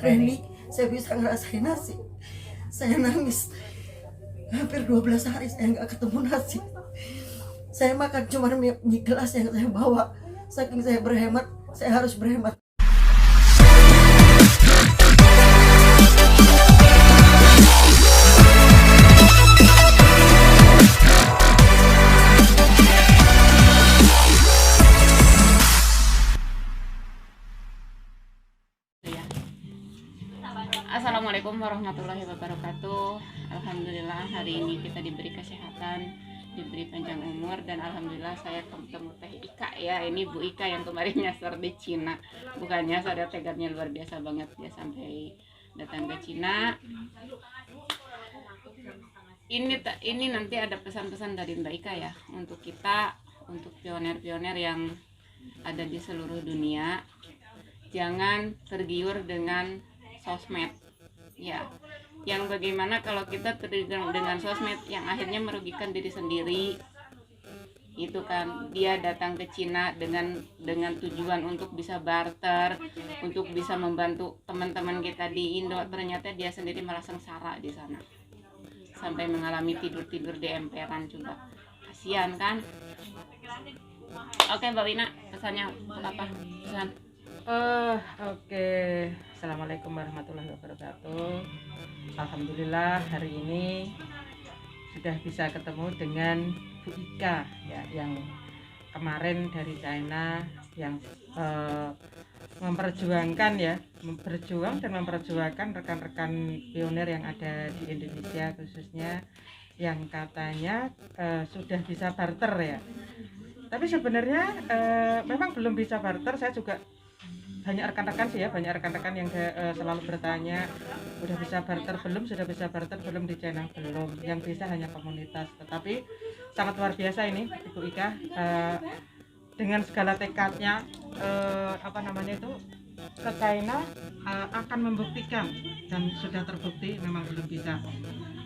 Randy, saya bisa ngerasain nasi. Saya nangis hampir 12 hari saya nggak ketemu nasi. Saya makan cuma mie gelas yang saya bawa. Saking saya berhemat, saya harus berhemat. Assalamualaikum warahmatullahi wabarakatuh. Alhamdulillah hari ini kita diberi kesehatan, diberi panjang umur, dan alhamdulillah saya ketemu Teh Ika ya. Ini Bu Ika yang kemarin nyasar di Cina. Bukannya saya tegaknya luar biasa banget dia sampai datang ke Cina. Ini nanti ada pesan-pesan dari Mbak Ika ya untuk kita, untuk pioner-pioner yang ada di seluruh dunia. Jangan tergiur dengan sosmed. Ya, yang bagaimana kalau kita tergiur dengan sosmed yang akhirnya merugikan diri sendiri. Itu kan dia datang ke Cina dengan tujuan untuk bisa barter, untuk bisa membantu teman-teman kita di Indo, ternyata dia sendiri malah sengsara di sana. Sampai mengalami tidur-tidur di emperan juga. Kasihan kan? Oke, Mbak Wina, pesannya apa? Pesan. Oke. Assalamualaikum warahmatullahi wabarakatuh. Alhamdulillah hari ini sudah bisa ketemu dengan Bu Ika ya, yang kemarin dari China yang berjuang dan memperjuangkan rekan-rekan pioner yang ada di Indonesia, khususnya yang katanya sudah bisa barter ya. Tapi sebenarnya memang belum bisa barter. Saya juga banyak rekan-rekan yang selalu bertanya, sudah bisa barter belum, di China belum, yang bisa hanya komunitas. Tetapi sangat luar biasa ini Ibu Ika, dengan segala tekadnya ke China, akan membuktikan, dan sudah terbukti memang belum bisa.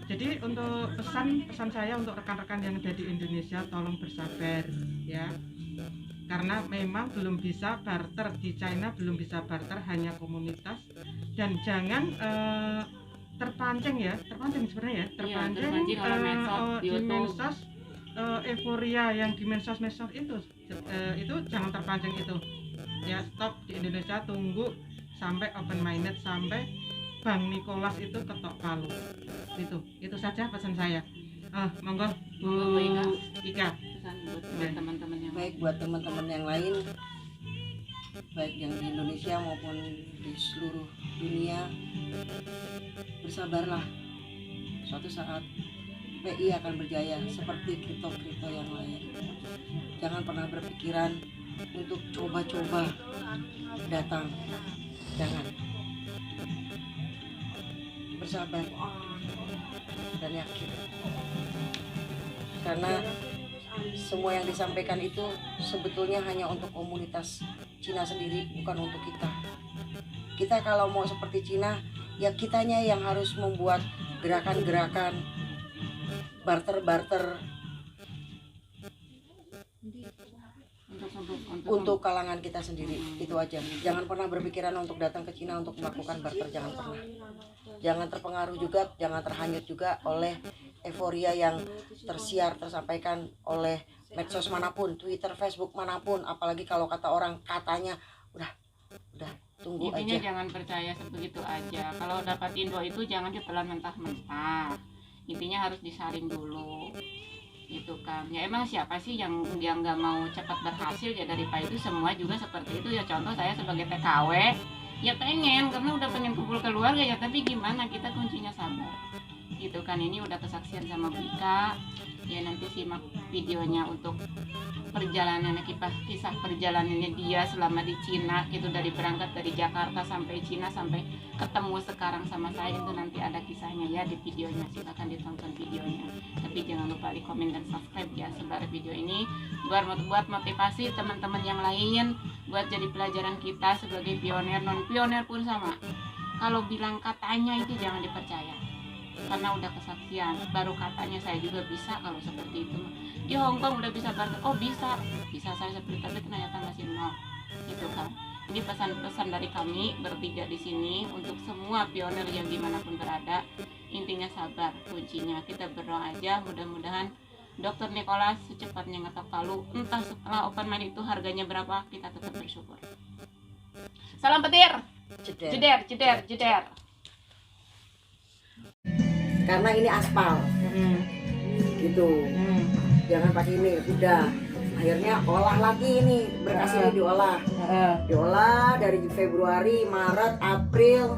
Jadi untuk pesan saya untuk rekan-rekan yang ada di Indonesia, tolong bersabar ya. Karena memang belum bisa barter di China, belum bisa barter, hanya komunitas. Dan jangan terpancing sebenarnya ya, terpancing oleh medsos, di medsos, euforia yang di medsos itu jangan terpancing itu ya. Stop di Indonesia, tunggu sampai open minded, sampai Bang Nicholas itu ketok palu. Itu saja pesan saya. Monggo Bu Ika. Buat teman-teman yang Baik, buat teman-teman yang lain, baik yang di Indonesia maupun di seluruh dunia, bersabarlah. Suatu saat PI akan berjaya seperti kripto-kripto yang lain. Jangan pernah berpikiran untuk coba-coba datang. Jangan. Bersabar dan yakin. Karena semua yang disampaikan itu sebetulnya hanya untuk komunitas Cina sendiri, bukan untuk kita. Kita kalau mau seperti Cina, ya kitanya yang harus membuat gerakan-gerakan barter-barter untuk kalangan kita sendiri. Itu aja. Jangan pernah berpikiran untuk datang ke Cina untuk melakukan barter, jangan pernah. Jangan terpengaruh juga, jangan terhanyut juga oleh euforia yang tersampaikan oleh medsos manapun, Twitter, Facebook manapun. Apalagi kalau kata orang katanya, udah tunggu intinya aja. Jangan percaya sebegitu aja. Kalau dapat info itu jangan ditelan mentah-mentah. Intinya harus disaring dulu. Gitu kan. Ya emang siapa sih yang nggak mau cepat berhasil ya, dari Pak itu semua juga seperti itu ya. Contoh saya sebagai TKW ya pengen, karena udah pengen kumpul keluarga ya, tapi gimana, kita kuncinya sabar. Gitu kan. Ini udah kesaksian sama Bu Ika ya, nanti simak videonya untuk perjalanannya, kisah perjalanannya dia selama di Cina itu, dari berangkat dari Jakarta sampai Cina sampai ketemu sekarang sama saya. Itu nanti ada kisahnya ya di videonya, silakan ditonton videonya. Tapi jangan lupa di komen dan subscribe ya, sebar video ini buat motivasi teman-teman yang lain, buat jadi pelajaran kita sebagai pioner, non pioner pun sama. Kalau bilang katanya itu jangan dipercaya, karena udah kesaksian. Baru katanya saya juga bisa kalau seperti itu. Di Hongkong udah bisa barter, oh bisa saya seperti, tapi ternyata masih nol. Gitu kan. Ini pesan-pesan dari kami bertiga di sini untuk semua pionir yang dimanapun berada. Intinya sabar kuncinya. Kita berdoa aja, mudah-mudahan Dokter Nicholas secepatnya ngetok palu. Entah setelah open mind itu harganya berapa, kita tetap bersyukur. Salam petir. Jeder. Jeder. Karena ini aspal gitu, jangan pakai ini. Udah akhirnya olah lagi ini, berkas ini diolah dari Februari, Maret, April,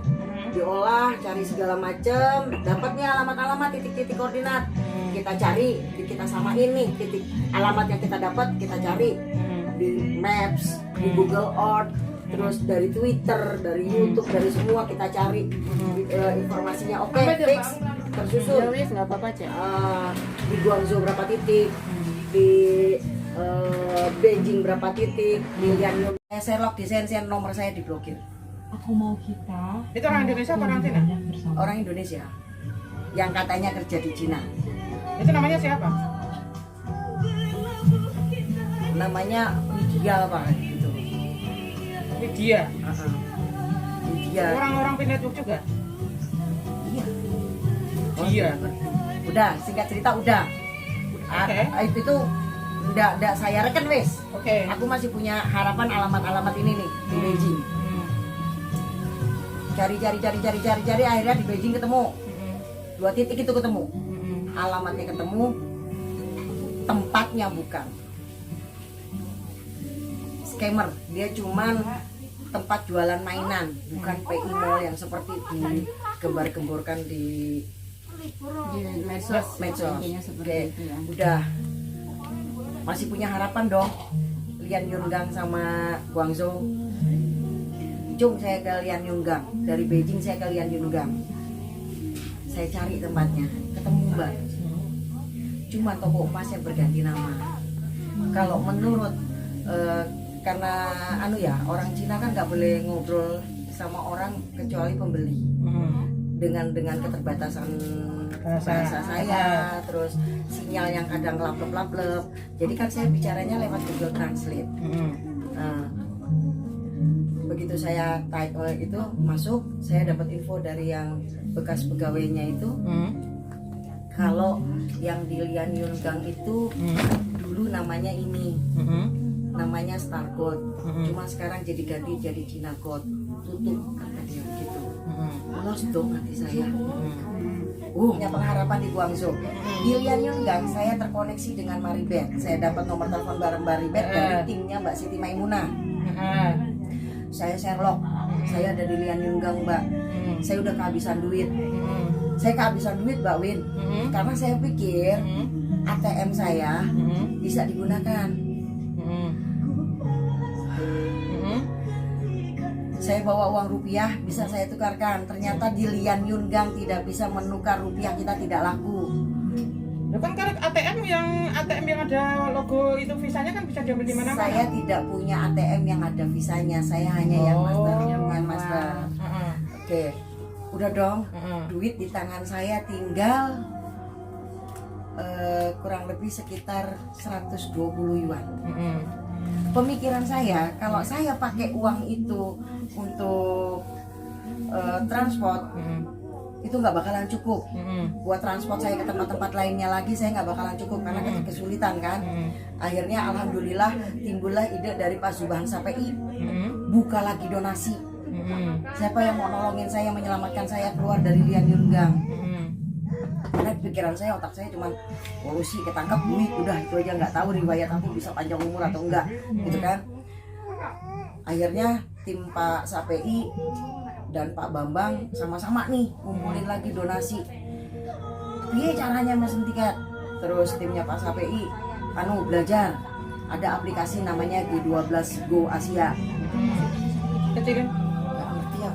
diolah, cari segala macam, dapatnya alamat-alamat, titik-titik koordinat, kita cari, kita samain nih titik alamat yang kita dapat, kita cari di Maps, di Google Earth, terus dari Twitter, dari YouTube, dari semua kita cari informasinya. Oke, fix, tersusun. Nggak apa-apa cek. Di Guangzhou berapa titik, di Beijing berapa titik, di Lianyun. Saya log di Shenzhen, nomor saya diblokir. Aku mau kita. Itu orang Indonesia apa orang Cina? Orang Indonesia yang katanya kerja di Cina. Itu namanya siapa? Namanya Widya apa gitu. Widya. Widya. Orang-orang Pinetwork juga. Iya. Iya. Udah, singkat cerita udah. Itu udah saya reken wes. Oke. Aku masih punya harapan alamat-alamat ini nih di Beijing. Cari, akhirnya di Beijing ketemu. 2 titik itu ketemu. Alamatnya ketemu, tempatnya bukan. Scammer, dia cuman tempat jualan mainan, bukan PI Mall yang seperti digembar-gemborkan di medsos. Oke, udah. Masih punya harapan dong. Lianyungang sama Guangzhou. Cung, saya ke Lianyungang. Dari Beijing saya ke Lianyungang. Saya cari tempatnya, ketemu Mbak. Cuma toko emasnya berganti nama. Kalau menurut karena orang Cina kan nggak boleh ngobrol sama orang kecuali pembeli. Dengan keterbatasan bahasa saya, terus sinyal yang kadang laplep. Jadi kan saya bicaranya lewat Google Translate. Nah, begitu saya type itu masuk, saya dapat info dari yang bekas pegawainya itu. Kalau yang di Lianyungang itu dulu namanya ini, namanya Star Code. Cuma sekarang ganti jadi China Code. Tutup kata dia begitu. Los dong hati saya. Punya pengharapan di Guangzhou. Di Lianyungang saya terkoneksi dengan Maribeth. Saya dapat nomor telepon bareng Maribeth dari timnya Mbak Siti Maimunah. Saya Sherlock. Saya ada di Lianyungang, Mbak. Saya udah kehabisan duit. Saya kehabisan duit, Mbak Win. Karena saya pikir ATM saya bisa digunakan. Saya bawa uang rupiah, bisa saya tukarkan. Ternyata di Lianyungang tidak bisa menukar rupiah, kita tidak laku. Kan kalau ATM yang ada logo itu visanya kan bisa diambil di mana-mana. Saya tidak punya ATM yang ada visanya, saya hanya yang master, hubungan master. Oke, udah dong. Duit di tangan saya tinggal kurang lebih sekitar 120 yuan. Pemikiran saya, kalau saya pakai uang itu untuk transport, itu nggak bakalan cukup. Buat transport saya ke tempat-tempat lainnya lagi, saya nggak bakalan cukup karena kesulitan kan. Akhirnya alhamdulillah timbullah ide dari Pak Subhangsa PI, buka lagi donasi. Siapa yang mau nolongin saya, menyelamatkan saya keluar dari Lianyungang? Karena pikiran saya, otak saya cuma polusi, ketangkap duit, udah itu aja, nggak tahu riwayat aku bisa panjang umur atau enggak, gitu kan. Akhirnya tim Pak Sapei dan Pak Bambang sama-sama nih ngumpulin lagi donasi. Piye caranya mesen tiket? Terus timnya Pak Sapei belajar. Ada aplikasi namanya G12 Go Asia. Kecilin. Nggak ngerti ya.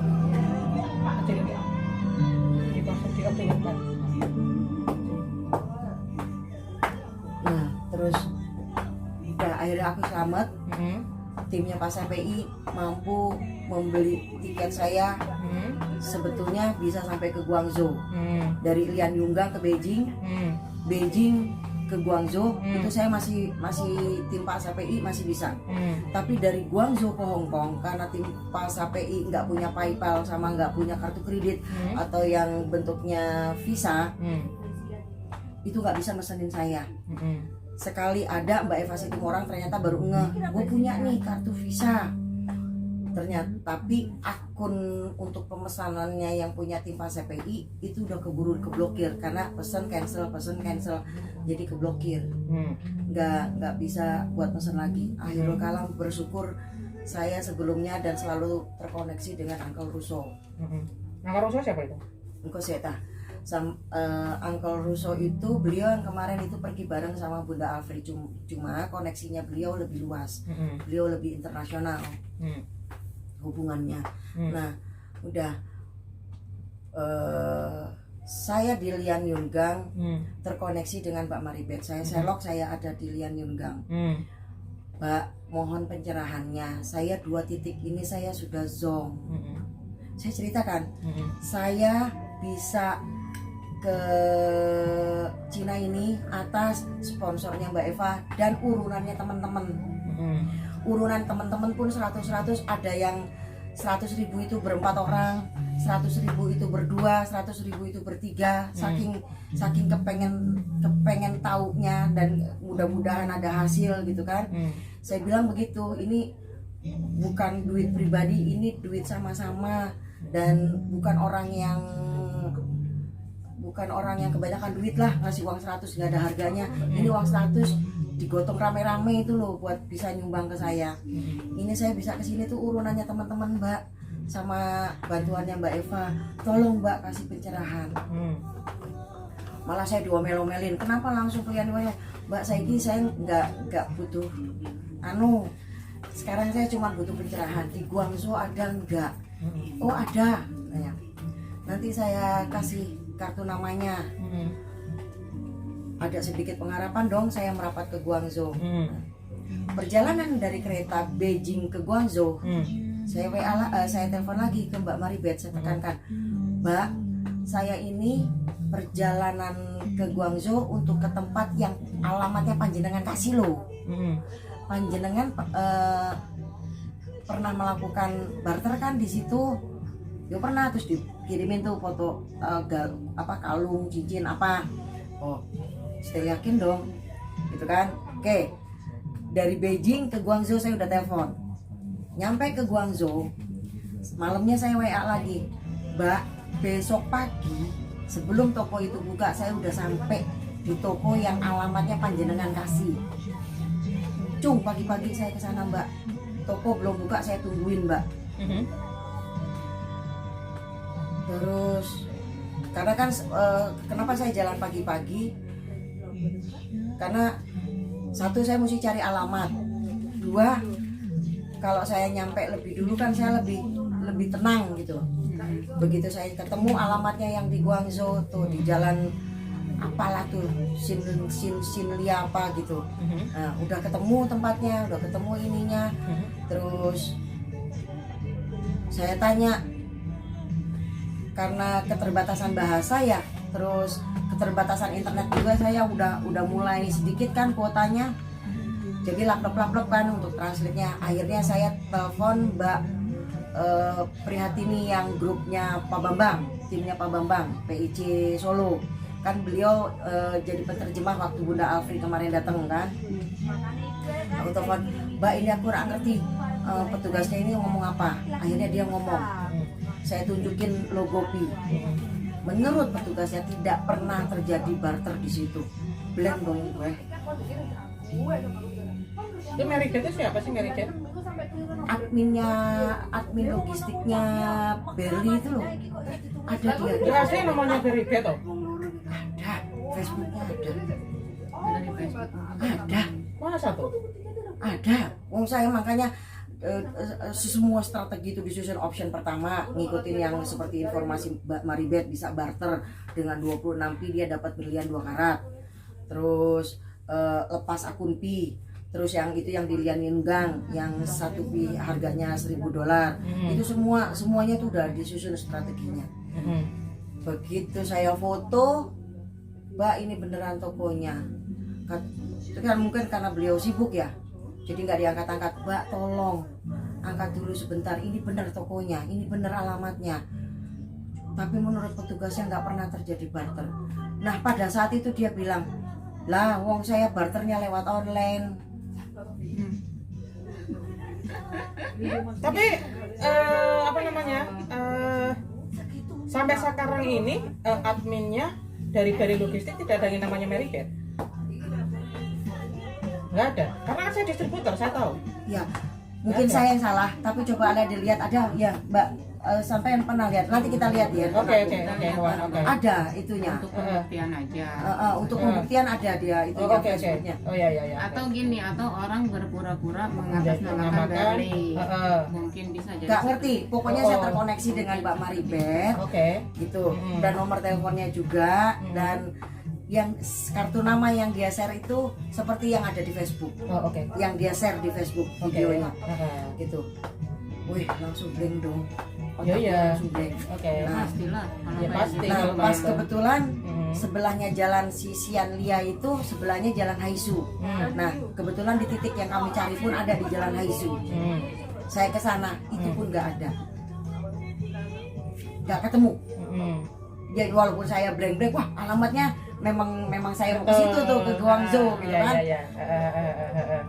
Kecilin. Di konsep dioptimalkan. Nah, terus udah akhirnya aku selamat. Timnya Pak Sapei mampu membeli tiket saya. Sebetulnya bisa sampai ke Guangzhou. Dari Lianyungang ke Beijing. Beijing ke Guangzhou itu saya masih tim Pak SPI masih bisa. Hmm. Tapi dari Guangzhou ke Hong Kong karena tim Pak SPI nggak punya PayPal sama nggak punya kartu kredit atau yang bentuknya Visa, itu nggak bisa mesenin saya. Sekali ada Mbak Eva Situmorang ternyata baru gue punya nih kartu Visa. Ternyata tapi akun untuk pemesanannya yang punya tim Pak SPI itu udah keburu keblokir karena pesen cancel jadi keblokir. Nggak bisa buat pesen lagi. Akhirul kalam bersyukur saya sebelumnya dan selalu terkoneksi dengan Uncle Russo. Uncle Russo siapa itu? Uncle Seta. Uncle Russo itu beliau yang kemarin itu pergi bareng sama Bunda Afri, cuma koneksinya beliau lebih luas, beliau lebih internasional hubungannya. Nah udah saya di Lian Yungang terkoneksi dengan Mbak Maribeth, saya selok saya ada di Lian Yungang. Mbak mohon pencerahannya, saya 2 titik ini saya sudah zong. Saya ceritakan saya bisa ke Cina ini atas sponsornya Mbak Eva dan urunannya teman-teman. Urunan teman-teman pun 100 ada yang 100.000 itu berempat orang, 100.000 itu berdua, 100.000 itu bertiga. Saking kepengen taunya dan mudah-mudahan ada hasil gitu kan. Saya bilang begitu, ini bukan duit pribadi, ini duit sama-sama dan bukan orang yang kebanyakan duit lah ngasih uang 100 nggak ada harganya. Ini uang 100 digotong rame-rame itu loh buat bisa nyumbang ke saya. Ini saya bisa kesini tuh urunannya teman-teman Mbak sama bantuannya Mbak Eva. Tolong Mbak kasih pencerahan. Malah saya diomel-omelin. Kenapa langsung kalian Mbak Saiki saya nggak butuh sekarang saya cuma butuh pencerahan. Di Guangzhou ada nggak? Oh ada. Nanti saya kasih kartu namanya. Ada sedikit pengharapan dong saya merapat ke Guangzhou. Perjalanan dari kereta Beijing ke Guangzhou, saya telepon lagi ke Mbak Maribeth, saya tekankan, Mbak, saya ini perjalanan ke Guangzhou untuk ke tempat yang alamatnya panjenengan kasih loh. Panjenengan pernah melakukan barter kan di situ? Ya pernah, terus dikirimin tuh foto kalung, cincin apa. Oh, saya yakin dong, gitu kan? Oke, dari Beijing ke Guangzhou saya udah telepon. Nyampe ke Guangzhou, malamnya saya WA lagi, Mbak, besok pagi sebelum toko itu buka saya udah sampai di toko yang alamatnya panjenengan kasih. Cung, pagi-pagi saya ke sana Mbak, toko belum buka saya tungguin Mbak. Terus karena kan kenapa saya jalan pagi-pagi? Karena 1 saya mesti cari alamat, 2 kalau saya nyampe lebih dulu kan saya lebih tenang gitu. Begitu saya ketemu alamatnya yang di Guangzhou tuh di jalan apalah tuh Xinlia apa gitu. Nah, udah ketemu tempatnya, udah ketemu ininya. Terus saya tanya, karena keterbatasan bahasa ya, terus keterbatasan internet juga, saya udah mulai sedikit kan kuotanya, jadi laplep kan untuk translate-nya. Akhirnya saya telepon Mbak Prihatini yang grupnya Pak Bambang, timnya Pak Bambang PIC Solo kan, beliau jadi penerjemah waktu Bunda Afri kemarin datang kan. Aku telepon, Mbak, ini aku kurang ngerti petugasnya ini ngomong apa. Akhirnya dia ngomong, saya tunjukin logo Pi. Menurut petugasnya tidak pernah terjadi barter di situ. Blank dong gue. Itu Merida itu siapa sih Merida? Admin logistiknya Berli itu loh. Ada dia. Jelasnya namanya Merida toh? Ada. Facebooknya ada. Ada. Masa tuh? Ada. Saya makanya semua strategi itu disusun. Option pertama ngikutin yang seperti informasi Mbak Maribeth bisa barter dengan 26 pi dia dapat berlian 2 karat. Terus lepas akun pi. Terus yang itu yang di Lian Yungang yang 1 pi harganya $1.000. Itu semuanya tuh udah disusun strateginya. Begitu saya foto, Mbak, ini beneran tokonya. Itu kan mungkin karena beliau sibuk ya, jadi nggak diangkat-angkat. Mbak tolong angkat dulu sebentar, ini benar tokonya, ini benar alamatnya. Tapi menurut petugasnya nggak pernah terjadi barter. Nah pada saat itu dia bilang, lah wong saya barternya lewat online. Tapi apa namanya, sampai sekarang ini adminnya dari Bali Logistik tidak ada yang namanya Mary Kate. Nggak ada, karena kan saya distributor, saya tahu. Ya mungkin saya yang salah, tapi coba Anda dilihat ada ya Mbak, sampai yang pernah lihat, nanti kita lihat ya. Oke. Ada itunya. Untuk pembuktian aja. Untuk pembuktian ada dia itu Oke. Facebooknya. Oh ya. Atau gini, atau orang berpura-pura mengatasnamakan Berli. Mungkin bisa jadi. Gak ngerti, pokoknya saya terkoneksi dengan Mbak Maribeth. Oke. Gitu. Dan nomor teleponnya juga, dan yang kartu nama yang dia share itu seperti yang ada di Facebook. Oh, oke. Yang dia share di Facebook videonya. Gitu. Wih, langsung blank dong. Iya. Langsung blank. Oke. Nah, Pastilah. Kalau Ya, kayak pasti. gitu. Nah, pas kebetulan Hmm. sebelahnya jalan si Sian Lia itu sebelahnya jalan Haisu. Nah, kebetulan di titik yang kami cari pun ada di jalan Haisu. Saya ke sana, itu pun nggak ada. Nggak ketemu. Jadi walaupun saya blank-blank, wah alamatnya memang saya mau ke situ tuh, ke Guangzhou gitu kan. Iya.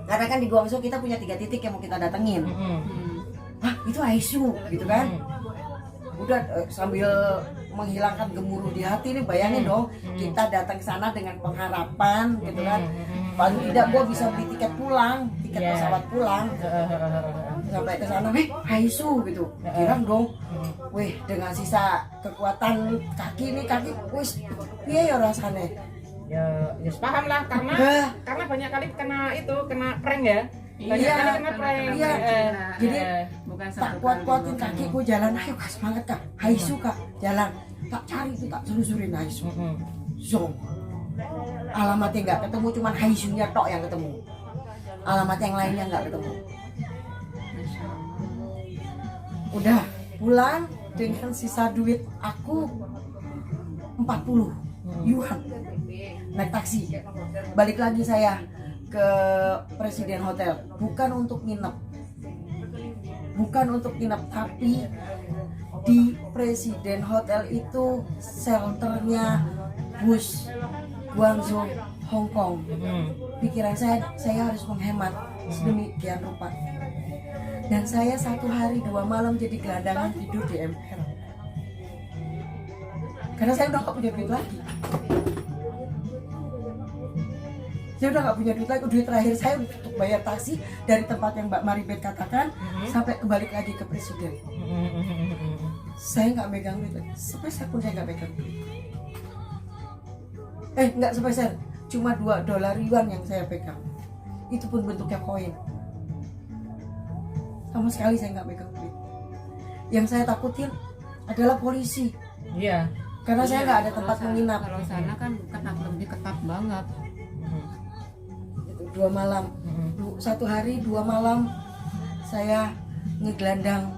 Karena kan di Guangzhou kita punya 3 titik yang mau kita datengin. Wah, itu Haisu gitu kan. Udah sambil menghilangkan gemuruh di hati nih, bayangin dong kita datang ke sana dengan pengharapan gitu kan, paling tidak gue bisa beli tiket pulang, tiket pesawat pulang. Sampai ke sana, Haisu gitu, girang dong. Wih, dengan sisa kekuatan kaki wis piye ya rasanya. Ya paham lah, karena banyak kali kena prank ya. Banyak Iya. kali kena prank. Iya. Jadi bukan tak satu kuat-kuatin kali, kaki gue jalan, ayo kak semangat kak, Haisu kak, jalan. Tak cari itu, tak selusurin Haisu. Zong. Alamatnya nggak ketemu, cuman Haisunya tok yang ketemu. Alamat yang lainnya nggak ketemu. Udah pulang dengan sisa duit aku 40 yuan. Naik taksi. Balik lagi saya ke Presiden Hotel, bukan untuk nginep, tapi di Presiden Hotel itu shelternya bus Guangzhou Hong Kong. Pikiran saya harus menghemat sedemikian rupa, dan saya 1 hari 2 malam jadi gelandangan tidur di MR karena saya udah gak punya duit lagi. Duit terakhir saya untuk bayar taksi dari tempat yang Mbak Maribeth katakan sampai kembali lagi ke Presiden. Saya nggak megang duit lagi, sepeser pun saya nggak megang duit. Nggak sepeser, cuma $2 yuan yang saya pegang. Itu pun bentuknya koin. Sama sekali saya nggak megang duit. Yang saya takutin adalah polisi. Iya. Karena saya nggak ada tempat menginap. Kalau sana kan lebih ketat banget. 2 malam, 1 hari 2 malam saya ngegelandang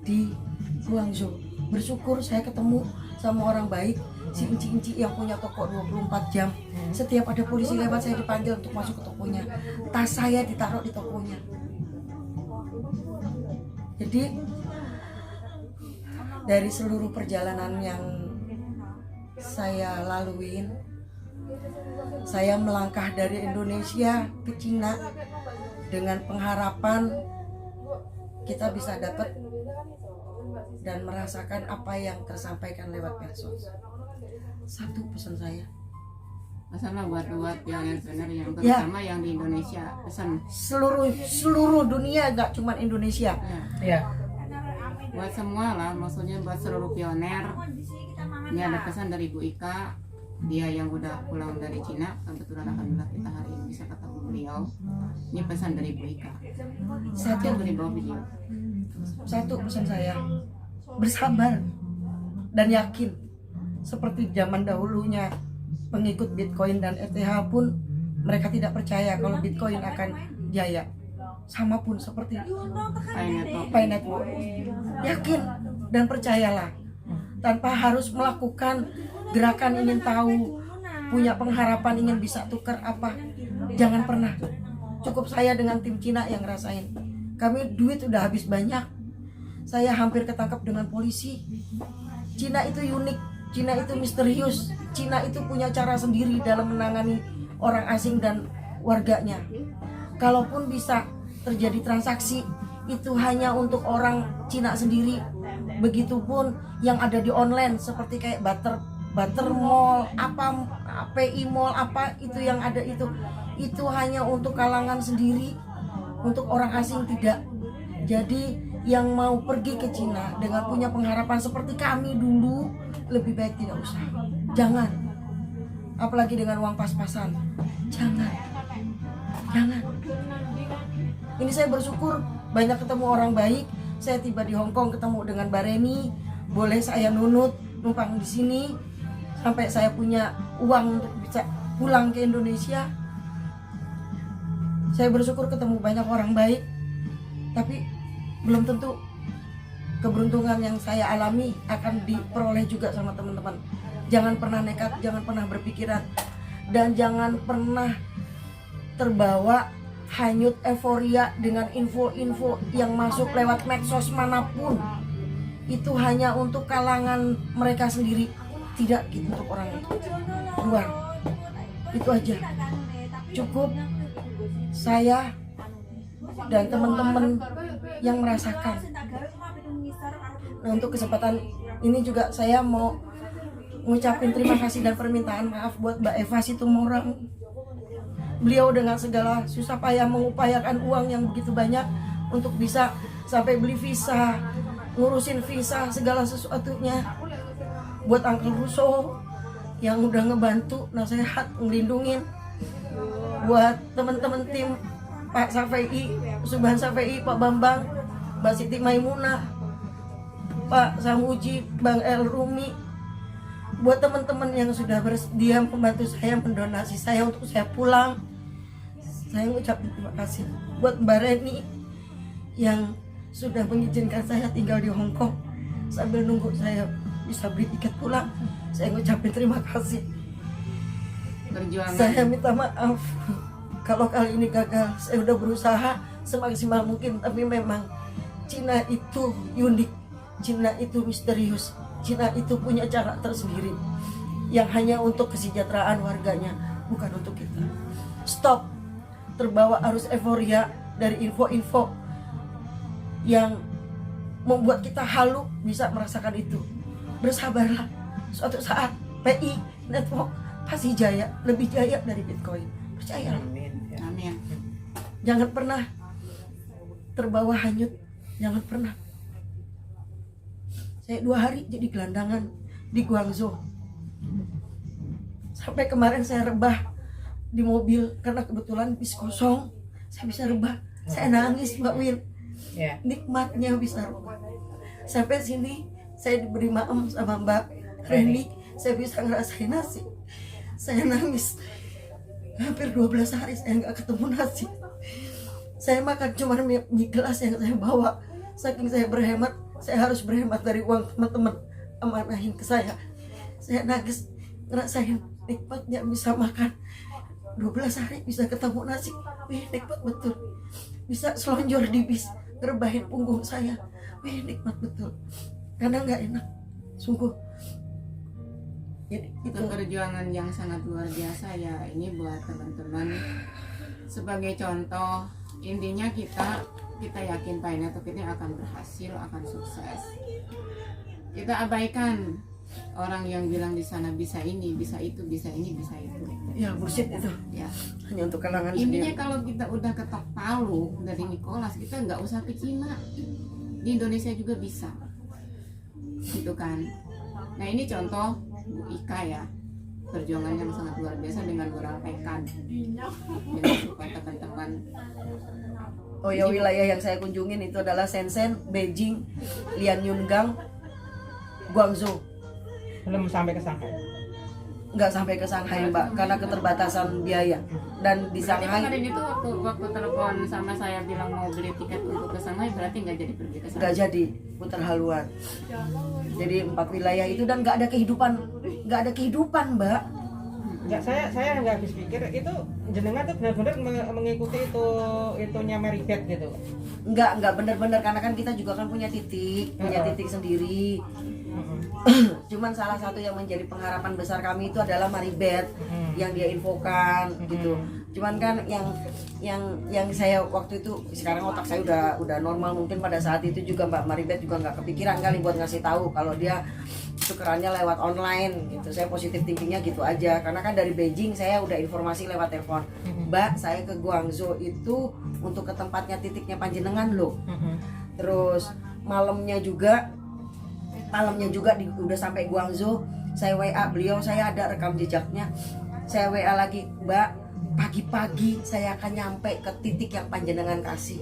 di Guangzhou. Bersyukur saya ketemu sama orang baik, si Inci yang punya toko 24 jam. Setiap ada polisi lewat saya dipanggil untuk masuk ke tokonya. Tas saya ditaruh di tokonya. Jadi dari seluruh perjalanan yang saya laluin, saya melangkah dari Indonesia ke Cina dengan pengharapan kita bisa dapat dan merasakan apa yang tersampaikan lewat medsos. Satu pesan saya, Masalah buat pioner-pioner yang terutama yang di Indonesia, pesan seluruh dunia, nggak cuma Indonesia. Iya. Buat semua lah, maksudnya buat seluruh pioner. Ini ada pesan dari Bu Ika, dia yang udah pulang dari Cina, kebetulan alhamdulillah kita hari ini bisa ketemu beliau. Ini pesan dari Bu Ika. Satu dari bawah video. Satu pesan saya, bersabar dan yakin. Seperti zaman dahulunya pengikut Bitcoin dan ETH pun mereka tidak percaya kalau Bitcoin akan jaya. Sama pun seperti Pi Network. Yakin dan percayalah, tanpa harus melakukan gerakan ingin tahu punya pengharapan ingin bisa tukar apa, jangan pernah. Cukup saya dengan tim Cina yang ngerasain. Kami duit udah habis banyak. Saya hampir ketangkap dengan polisi. Cina itu unik, Cina itu misterius. Cina itu punya cara sendiri dalam menangani orang asing dan warganya. Kalaupun bisa terjadi transaksi, itu hanya untuk orang Cina sendiri. Begitupun yang ada di online seperti kayak Butter Mall, apa PI Mall, apa itu yang ada itu hanya untuk kalangan sendiri, untuk orang asing tidak. Jadi yang mau pergi ke Cina dengan punya pengharapan seperti kami dulu, lebih baik tidak usah. Jangan. Apalagi dengan uang pas-pasan. Jangan. Ini saya bersyukur banyak ketemu orang baik. Saya tiba di Hong Kong ketemu dengan Bareni, boleh saya nunut numpang di sini sampai saya punya uang untuk bisa pulang ke Indonesia. Saya bersyukur ketemu banyak orang baik, tapi belum tentu keberuntungan yang saya alami akan diperoleh juga sama teman-teman. Jangan pernah nekat, jangan pernah berpikiran, dan jangan pernah terbawa hanyut euforia dengan info-info yang masuk lewat medsos manapun. Itu hanya untuk kalangan mereka sendiri, tidak gitu untuk orang luar. Itu aja. Cukup saya dan teman-teman yang merasakan. Nah, untuk kesempatan ini juga saya mau ngucapin terima kasih dan permintaan maaf buat Mbak Eva Situmorang. Beliau dengan segala susah payah mengupayakan uang yang begitu banyak untuk bisa sampai beli visa, ngurusin visa, segala sesuatunya. Buat Uncle Russo yang udah ngebantu nasihat, ngelindungin. Buat teman-teman tim Pak Safei, Subhan Safei, Pak Bambang, Mbak Siti Maimunah, Pak Samuji, Bang El Rumi. Buat teman-teman yang sudah bersedia membantu saya, mendonasi saya untuk saya pulang, saya ucapkan terima kasih. Buat Mbak Reni yang sudah mengizinkan saya tinggal di Hong Kong sambil nunggu saya bisa beli tiket pulang, saya ucapin terima kasih. Perjuangan. Saya minta maaf kalau kali ini gagal. Saya udah berusaha semaksimal mungkin, tapi memang Cina itu unik, Cina itu misterius, Cina itu punya cara tersendiri yang hanya untuk kesejahteraan warganya, bukan untuk kita. Stop terbawa arus euforia dari info-info yang membuat kita halu bisa merasakan itu. Bersabarlah, suatu saat PI Network pasti jaya, lebih jaya dari Bitcoin. Percayalah. Amin. Jangan pernah terbawa hanyut, jangan pernah. Saya 2 hari jadi gelandangan di Guangzhou. Sampai kemarin saya rebah di mobil karena kebetulan bis kosong. Saya bisa rebah. Saya nangis, Mbak Win. Nikmatnya bisa rebah. Sampai sini saya diberi maem sama Mbak Reni. Saya bisa ngerasain nasi. Saya nangis. Hampir 12 hari saya nggak ketemu nasi. Saya makan cuma mie gelas yang saya bawa. Saking saya berhemat, saya harus berhemat dari uang teman-teman amanahin ke saya. Saya nangis ngerasain nikmatnya bisa makan 12 hari bisa ketemu nasi. Wih, nikmat betul. Bisa selonjor di bis, ngerebahin punggung saya. Wih, nikmat betul. Karena nggak enak, sungguh. Jadi Itu perjuangan yang sangat luar biasa ya. Ini buat teman-teman sebagai contoh. Intinya kita yakin Pai Network ini akan berhasil, akan sukses. Kita abaikan orang yang bilang di sana bisa ini, bisa itu, bisa ini, bisa itu. ya bullshit itu. Ya. Hanya untuk kalangan Intinya sendiri. kalau kita udah ketok palu dari Nicholas, kita nggak usah ke Cina. Di Indonesia juga bisa. Gitu kan. Nah, ini contoh Bu Ika ya. Perjuangan yang sangat luar biasa dengan moral tekad. Dengan support teman-teman. Oh ya, wilayah yang saya kunjungin itu adalah Shenzhen, Beijing, Lianyungang, Guangzhou. Belum sampai ke Shanghai. Nggak sampai ke Shanghai, Mbak, karena keterbatasan biaya. Dan di Berarti kemarin Shanghai itu waktu telepon sama saya bilang mau beli tiket untuk ke Shanghai, berarti nggak jadi pergi ke nggak Shanghai. jadi, putar haluan. Jadi 4 wilayah itu dan nggak ada kehidupan, Mbak. Enggak, saya nggak habis pikir itu jenengan tuh benar-benar mengikuti itunya Maribeth gitu. Enggak bener-bener, karena kan kita juga kan punya titik sendiri. Cuman salah satu yang menjadi pengharapan besar kami itu adalah Maribeth yang dia infokan gitu. Cuman kan yang saya waktu itu, sekarang otak saya udah normal, mungkin pada saat itu juga Mbak Maribeth juga nggak kepikiran kali buat ngasih tahu kalau dia tukerannya lewat online gitu. Saya positif thinkingnya gitu aja, karena kan dari Beijing saya udah informasi lewat telepon, Mbak saya ke Guangzhou itu untuk ke tempatnya titiknya panjenengan loh. Terus malamnya juga udah sampai Guangzhou, saya WA beliau, saya ada rekam jejaknya. Saya WA lagi, Mbak pagi-pagi saya akan nyampe ke titik yang panjenengan kasih.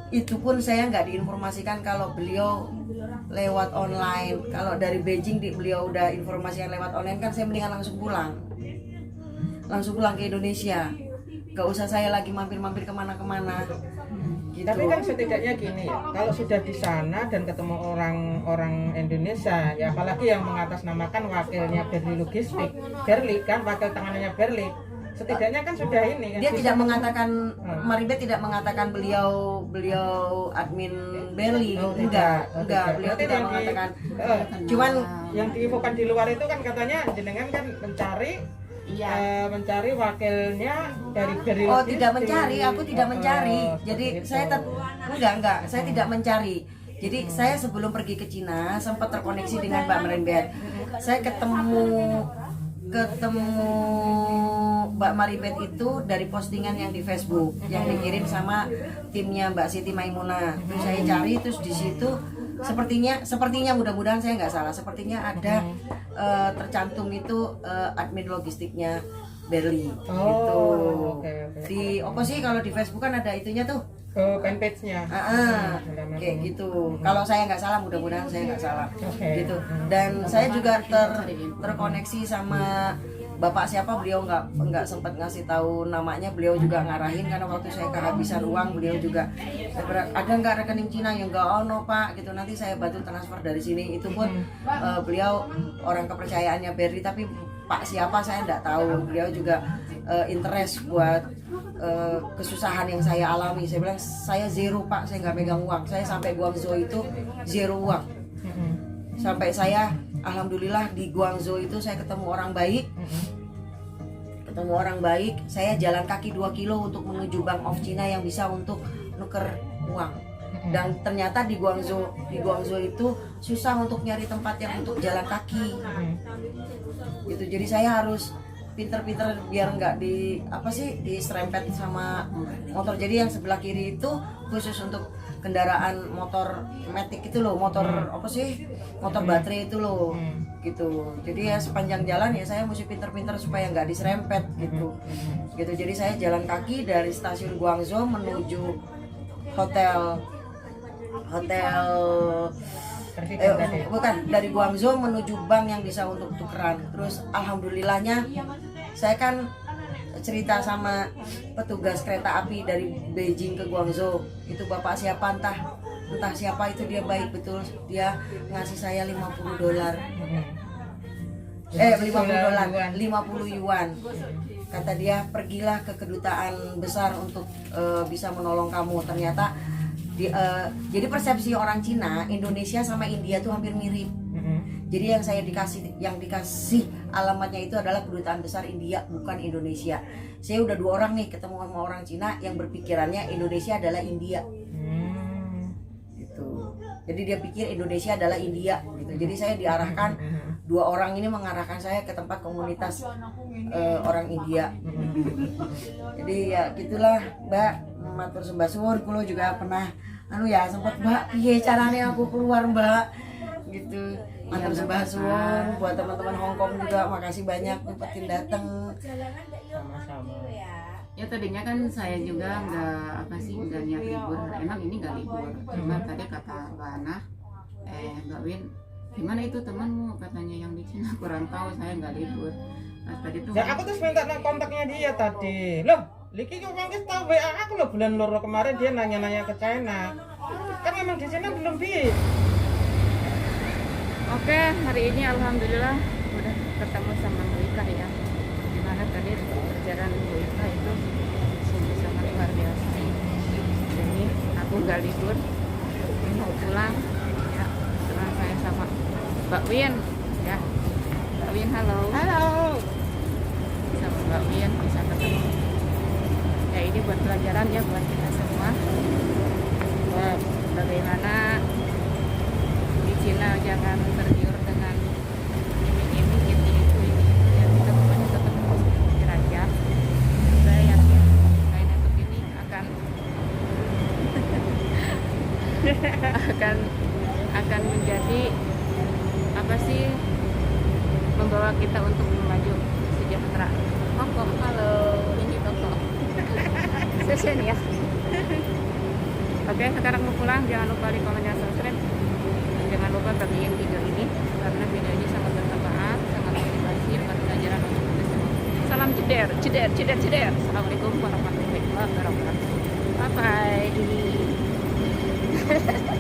Itu pun saya nggak diinformasikan kalau beliau lewat online. Kalau dari Beijing beliau udah informasi yang lewat online, kan saya mendingan langsung pulang ke Indonesia, nggak usah saya lagi mampir-mampir kemana-kemana gitu. Tapi kan setidaknya gini ya, kalau sudah di sana dan ketemu orang Indonesia, ya apalagi yang mengatasnamakan wakilnya Berli Logistik, Berli kan wakil tangannya Berli, setidaknya kan sudah ini. Dia tidak mengatakan, Maribeth tidak mengatakan beliau admin Berli, enggak, beliau tidak mengatakan. Cuman yang diinfokan di luar itu kan katanya jenengan kan mencari wakilnya dari Berli. Oh, tidak mencari, aku tidak mencari. Jadi saya enggak, saya tidak mencari. Jadi saya sebelum pergi ke Cina sempat terkoneksi dengan Mbak Maribeth. Saya ketemu Mbak Maribeth itu dari postingan yang di Facebook yang dikirim sama timnya Mbak Siti Maimunah. Terus saya cari, terus di situ sepertinya mudah-mudahan saya nggak salah, sepertinya ada tercantum itu admin logistiknya Berli gitu. Okay. Di apa sih kalau di Facebook kan ada itunya tuh, fanpage-nya. Kayak gitu. Kalau saya nggak salah, mudah-mudahan saya nggak salah. Gitu. Dan Bapak saya juga terkoneksi sama Bapak siapa, beliau nggak sempat ngasih tahu namanya. Beliau juga ngarahin karena waktu saya kehabisan uang, beliau juga ada nggak rekening Cina, yang nggak ono Pak gitu, nanti saya bantu transfer dari sini. Itu pun beliau orang kepercayaannya Berli, tapi Pak siapa saya nggak tahu. Beliau juga interest buat kesusahan yang saya alami. Saya bilang saya zero Pak, saya nggak megang uang. Saya sampai Guangzhou itu zero uang. Sampai saya alhamdulillah di Guangzhou itu saya ketemu orang baik. Saya jalan kaki 2 kilo untuk menuju Bank of China yang bisa untuk nuker uang. Dan ternyata di Guangzhou itu susah untuk nyari tempat yang untuk jalan kaki. Gitu. Jadi saya harus pinter-pinter biar nggak diserempet sama motor. Jadi yang sebelah kiri itu khusus untuk kendaraan motor matic itu loh, motor baterai itu loh gitu. Jadi ya sepanjang jalan ya saya mesti pinter-pinter supaya nggak diserempet gitu. Jadi saya jalan kaki dari stasiun Guangzhou menuju hotel dari Guangzhou menuju bank yang bisa untuk tukeran. Terus alhamdulillahnya saya kan cerita sama petugas kereta api dari Beijing ke Guangzhou, itu bapak siapa entah siapa itu, dia baik betul, dia ngasih saya $50. 50 yuan. Kata dia, pergilah ke kedutaan besar untuk bisa menolong kamu. Ternyata jadi persepsi orang Cina, Indonesia sama India tuh hampir mirip. Jadi yang dikasih alamatnya itu adalah kedutaan besar India, bukan Indonesia. Saya udah 2 orang nih ketemu sama orang Cina yang berpikirannya Indonesia adalah India. Gitu. Jadi dia pikir Indonesia adalah India gitu. Jadi saya diarahkan, 2 orang ini mengarahkan saya ke tempat komunitas orang India. Jadi ya gitulah, Mbak. Matur sembah suwun, kulo juga pernah sempat Mbak, piye carane aku keluar Mbak gitu. Matur sembah suwun buat teman-teman Hongkong juga, makasih banyak nyempetin datang. Sama-sama. Ya tadinya kan saya juga nggak niat libur. Emang ini nggak libur. Cuma tadi kata Mbak Ana, Mbak Win, gimana itu temanmu, katanya yang di Cina, kurang tahu, saya nggak libur. Nah, tadi tuh. Ya aku terus minta kontaknya dia tadi. Loh, Liki kok mangkis tahu WA aku loh bulan loro kemarin, dia nanya-nanya ke China. Kan memang di China belum bisa. Oke, hari ini alhamdulillah udah ketemu sama Bu Ika ya. Gimana tadi perjalanan Bu Ika itu sungguh sangat luar biasa. Jadi aku nggak libur, mau pulang ya. Setelah saya sama Mbak Win ya. Mbak Win halo. Halo. Sama Mbak Win bisa ketemu. Ya ini buat pelajaran ya buat kita semua. Buat bagaimana di Cina jangan tergiur dengan ini itu ya, kita pokoknya tetap harus berpikir aja. Saya yakin kain untuk ini akan akan menjadi apa sih, membawa kita untuk maju sejahtera. Toko halo, ini toko session ya. Oke, sekarang mau pulang, jangan lupa like, komen, dan subscribe. Jangan lupa bagiin video ini karena video ini sangat bermanfaat, sangat motivasi, buat pelajaran untuk kita semua. Salam ceder, ceder, ceder, ceder. Assalamualaikum warahmatullahi wabarakatuh. Bye bye.